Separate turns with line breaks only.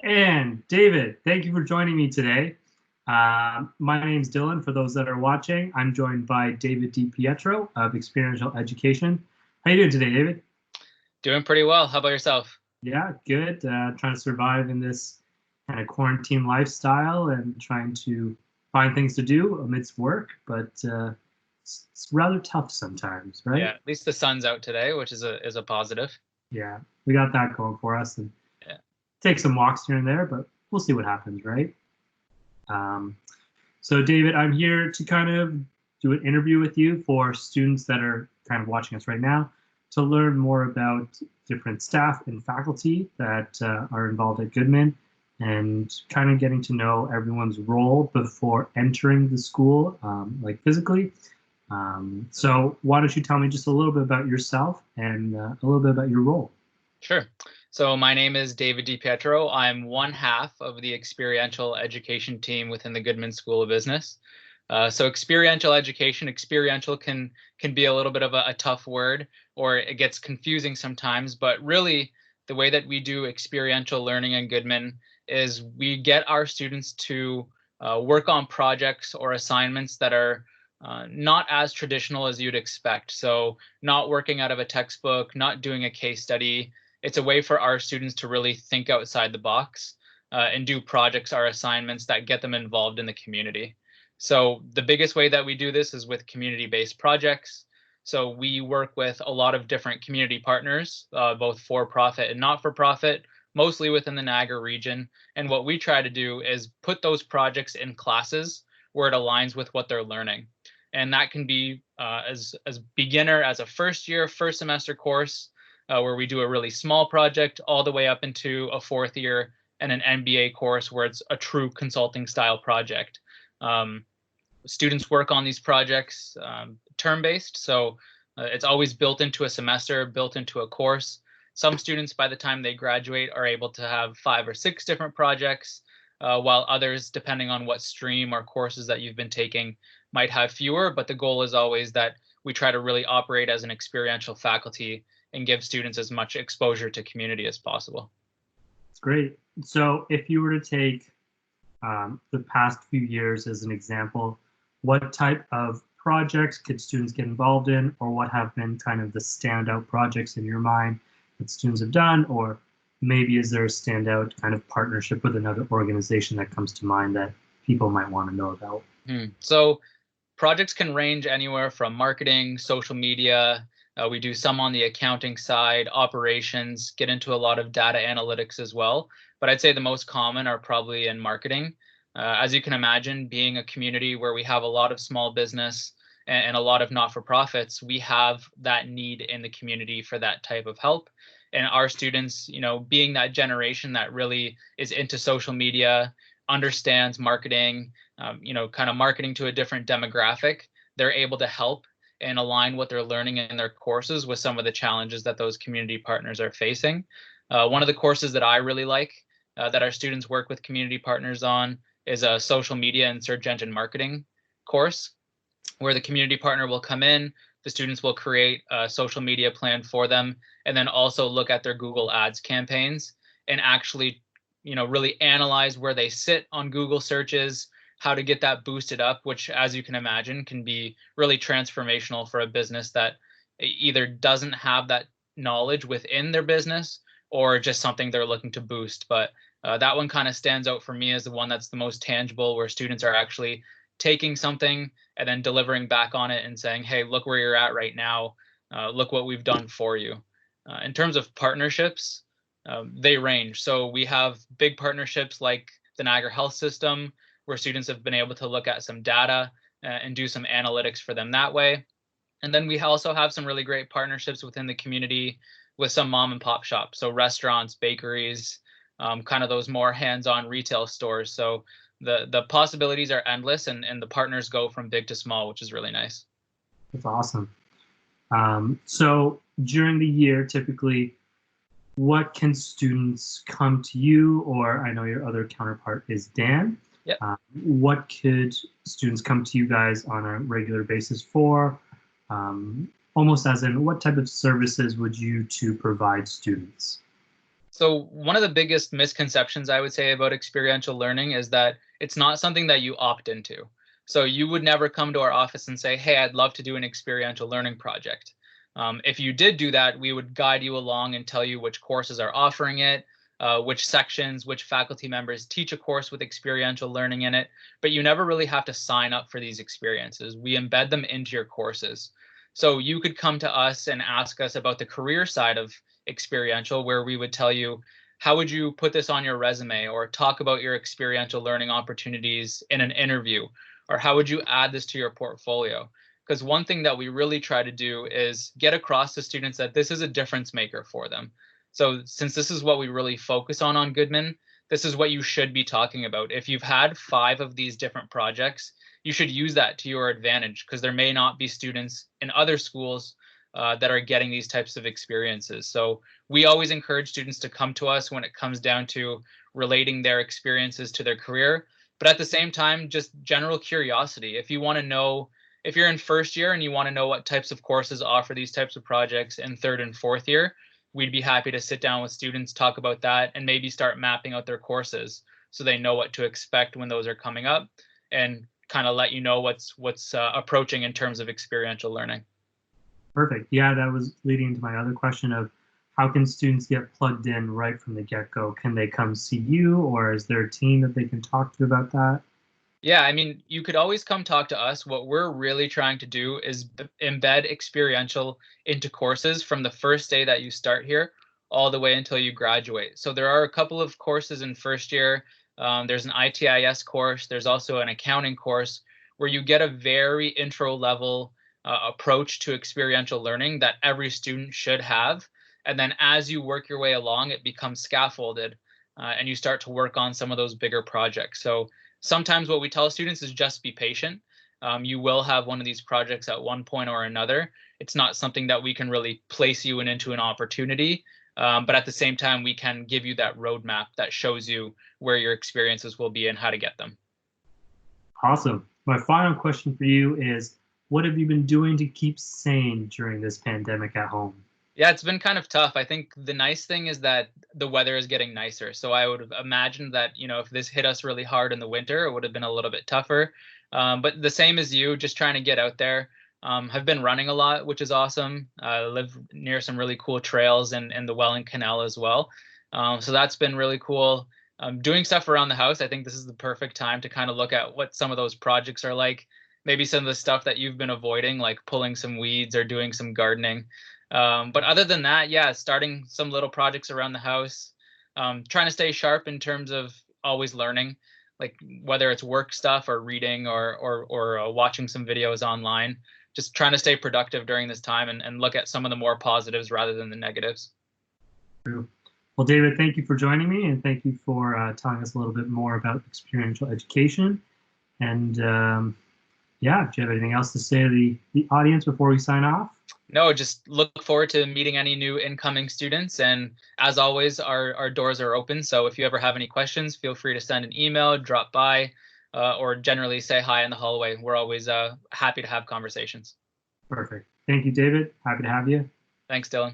And David, thank you for joining me today. My name's Dylan. For those that are watching, I'm joined by David DiPietro of Experiential Education. How you doing today, David?
Doing pretty well. How about yourself?
Yeah, good. Trying to survive in this kind of quarantine lifestyle and trying to find things to do amidst work, but it's rather tough sometimes,
Yeah,
right?
at least the sun's out today, which is a positive.
Yeah, we got that going for us, and
Yeah.
take some walks here and there, but we'll see what happens, right? Um, So, David, I'm here to kind of do an interview with you for students that are kind of watching us right now to learn more about different staff and faculty that are involved at Goodman and kind of getting to know everyone's role before entering the school, like physically. So, why don't you tell me just a little bit about yourself and a little bit about your role?
Sure. So my name is David DiPietro. I'm one half of the experiential education team within the Goodman School of Business. So experiential education, experiential can be a little bit of a tough word, or it gets confusing sometimes. But really, the way that we do experiential learning in Goodman is we get our students to work on projects or assignments that are not as traditional as you'd expect. So not working out of a textbook, not doing a case study. It's a way for our students to really think outside the box and do projects or assignments that get them involved in the community. So the biggest way that we do this is with community-based projects. So we work with a lot of different community partners, both for-profit and not-for-profit, mostly within the Niagara region. And what we try to do is put those projects in classes where it aligns with what they're learning. And that can be as beginner as a first semester course, where we do a really small project, all the way up into a fourth year and an MBA course where it's a true consulting style project. Um, Students work on these projects term-based, so it's always built into a semester, built into a course. Some students, by the time they graduate, are able to have 5 or 6 different projects, while others, depending on what stream or courses that you've been taking, might have fewer. But the goal is always that we try to really operate as an experiential faculty and give students as much exposure to community as possible.
It's great. So, if you were to take the past few years as an example, what type of projects could students get involved in, or what have been kind of the standout projects in your mind that students have done, or maybe is there a standout kind of partnership with another organization that comes to mind that people might want to know about?
So projects can range anywhere from marketing, social media. We do some on the accounting side, operations, get into a lot of data analytics as well. But I'd say the most common are probably in marketing. As you can imagine, being a community where we have a lot of small business and a lot of not-for-profits, we have that need in the community for that type of help. And our students, being that generation that really is into social media, understands marketing, kind of marketing to a different demographic, they're able to help and align what they're learning in their courses with some of the challenges that those community partners are facing. One of the courses that I really like that our students work with community partners on is a social media and search engine marketing course, where the community partner will come in, the students will create a social media plan for them, and then also look at their Google Ads campaigns and actually, really analyze where they sit on Google searches, how to get that boosted up, which, as you can imagine, can be really transformational for a business that either doesn't have that knowledge within their business or just something they're looking to boost. But that one kind of stands out for me as the one that's the most tangible, where students are actually taking something and then delivering back on it and saying, hey, look where you're at right now. Look what we've done for you. In terms of partnerships, they range. So we have big partnerships like the Niagara Health System, where students have been able to look at some data and do some analytics for them that way. And then we also have some really great partnerships within the community with some mom and pop shops. So restaurants, bakeries, kind of those more hands-on retail stores. So the possibilities are endless, and the partners go from big to small, which is really nice.
That's awesome. So, during the year, typically, what can students come to you, or I know your other counterpart is Dan.
Yep.
What could students come to you guys on a regular basis for? Almost as in, what type of services would you to provide students?
So one of the biggest misconceptions I would say about experiential learning is that it's not something that you opt into. So you would never come to our office and say, hey, I'd love to do an experiential learning project. If you did do that, we would guide you along and tell you which courses are offering it, which sections, which faculty members teach a course with experiential learning in it, but you never really have to sign up for these experiences. We embed them into your courses. So you could come to us and ask us about the career side of experiential, where we would tell you, how would you put this on your resume, or talk about your experiential learning opportunities in an interview, or how would you add this to your portfolio? Because one thing that we really try to do is get across to students that this is a difference maker for them. So since this is what we really focus on Goodman, this is what you should be talking about. If you've had 5 of these different projects, you should use that to your advantage, because there may not be students in other schools that are getting these types of experiences. So we always encourage students to come to us when it comes down to relating their experiences to their career. But at the same time, just general curiosity. If you want to know, if you're in first year and you want to know what types of courses offer these types of projects in third and fourth year, we'd be happy to sit down with students, talk about that, and maybe start mapping out their courses so they know what to expect when those are coming up, and kind of let you know what's approaching in terms of experiential learning.
Perfect. Yeah, that was leading to my other question of how can students get plugged in right from the get-go? Can they come see you, or is there a team that they can talk to about that?
Yeah, I mean, you could always come talk to us. What we're really trying to do is embed experiential into courses from the first day that you start here all the way until you graduate. So there are a couple of courses in first year. There's an ITIS course. There's also an accounting course where you get a very intro level approach to experiential learning that every student should have. And then as you work your way along, it becomes scaffolded and you start to work on some of those bigger projects. So sometimes what we tell students is just be patient. You will have one of these projects at one point or another. It's not something that we can really place you into an opportunity, but at the same time, we can give you that roadmap that shows you where your experiences will be and how to get them.
Awesome. My final question for you is, what have you been doing to keep sane during this pandemic at home?
Yeah, it's been kind of tough. I think the nice thing is that the weather is getting nicer. So I would imagine that, if this hit us really hard in the winter, it would have been a little bit tougher. But the same as you, just trying to get out there. Have been running a lot, which is awesome. I live near some really cool trails in the Welland Canal as well. So that's been really cool. Doing stuff around the house. I think this is the perfect time to kind of look at what some of those projects are like. Maybe some of the stuff that you've been avoiding, like pulling some weeds or doing some gardening. But other than that, yeah, starting some little projects around the house, trying to stay sharp in terms of always learning, like whether it's work stuff or reading or watching some videos online, just trying to stay productive during this time and look at some of the more positives rather than the negatives.
True. Well, David, thank you for joining me, and thank you for telling us a little bit more about experiential education. And yeah, do you have anything else to say to the audience before we sign off?
No, just look forward to meeting any new incoming students. And as always, our doors are open. So if you ever have any questions, feel free to send an email, drop by, or generally say hi in the hallway. We're always happy to have conversations.
Perfect. Thank you, David. Happy to have you.
Thanks, Dylan.